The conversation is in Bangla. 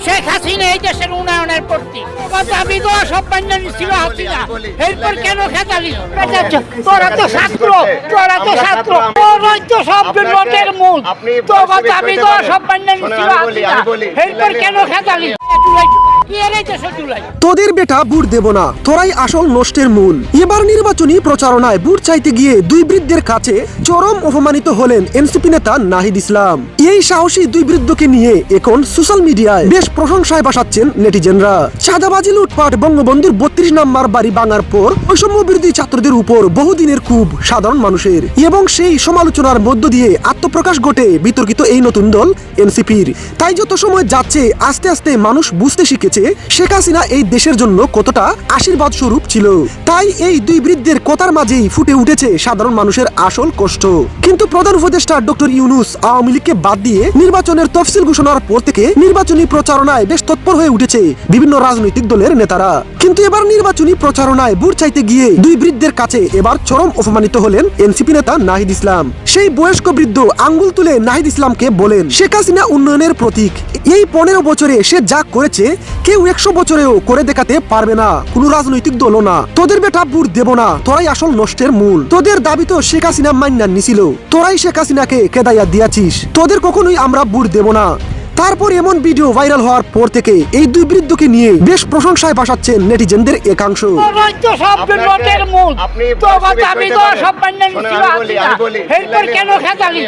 শেখ হাসিনা এই দেশের উন্নয়নের প্রতি দাবি দেওয়া সব মান্য ছিল হাসিনা, এরপর কেন খেতালি? তোরা তো ছাত্র, তোরা তো ছাত্র, তোরাই তো সব দুর্নীতির মূল। তোরা দাবি দেওয়া সব মান্য ছিল হাসিনা, এরপর কেন খেতালি? তোদের বেটা বুট দেব না, তোরাই আসল নষ্টের মূল। এবার নির্বাচনী প্রচারণায় বুট চাইতে গিয়ে দুই বৃদ্ধের কাছে চরম অপমানিত হলেন এনসিপি নেতা নাহিদ ইসলাম। এই সাহসী দুই বৃদ্ধকে নিয়ে এখন সোশ্যাল মিডিয়ায় বেশ প্রশংসায় ভাসাচ্ছেন নেটিজেনরা। চাঁদাবাজি, লুটপাট, বঙ্গবন্ধুর ৩২ নম্বর বাড়ি ভাঙার পর বৈষম্য বিরোধী ছাত্রদের উপর বহুদিনের ক্ষোভ সাধারণ মানুষের, এবং সেই সমালোচনার মধ্য দিয়ে আত্মপ্রকাশ ঘটে বিতর্কিত এই নতুন দল এনসিপির। তাই যত সময় যাচ্ছে আস্তে আস্তে মানুষ বুঝতে শিখেছে শেখ হাসিনা এই দেশের জন্য কতটা আশীর্বাদ স্বরূপ ছিল। তাই এই দুই বৃদ্ধের কথার মাঝেই ফুটে উঠেছে সাধারণ মানুষের আসল কষ্ট। কিন্তু প্রধান উপদেষ্টা ডক্টর ইউনূস আওয়ামী লীগকে বাদ দিয়ে নির্বাচনের তফসিল ঘোষণার পর থেকে নির্বাচনী প্রচারণায় বেশ তৎপর হয়ে উঠেছে বিভিন্ন রাজনৈতিক দলের নেতারা। কিন্তু এবার নির্বাচনী প্রচারণায় ভোট চাইতে গিয়ে দুই বৃদ্ধের কাছে এবার চরম অপমানিত হলেন এনসিপি নেতা নাহিদ ইসলাম। সেই বয়স্ক বৃদ্ধ আঙ্গুল তুলে নাহিদ ইসলামকে বলেন, শেখ হাসিনা উন্নয়নের প্রতীক। এই 15 বছরে সে যা করেছে কেউ 100 বছরেও করে দেখাতে পারবে না, কোন রাজনৈতিক দলও না। তোদের বেটা বুট দেব না, তোরাই আসল নষ্টের মূল। তোদের দাবি তো শেখ হাসিনা মান্না নিছিল, তোরাই শেখ হাসিনাকে কেদাইয়া দিয়াছিস, তোদের কখনোই আমরা বুট দেব না। তারপর এমন ভিডিও ভাইরাল হওয়ার পর থেকে এই দুই বৃদ্ধকে নিয়ে বেশ প্রশংসায় ভাসাচ্ছেন নেটিজেনদের একাংশ। কেন খেতালি?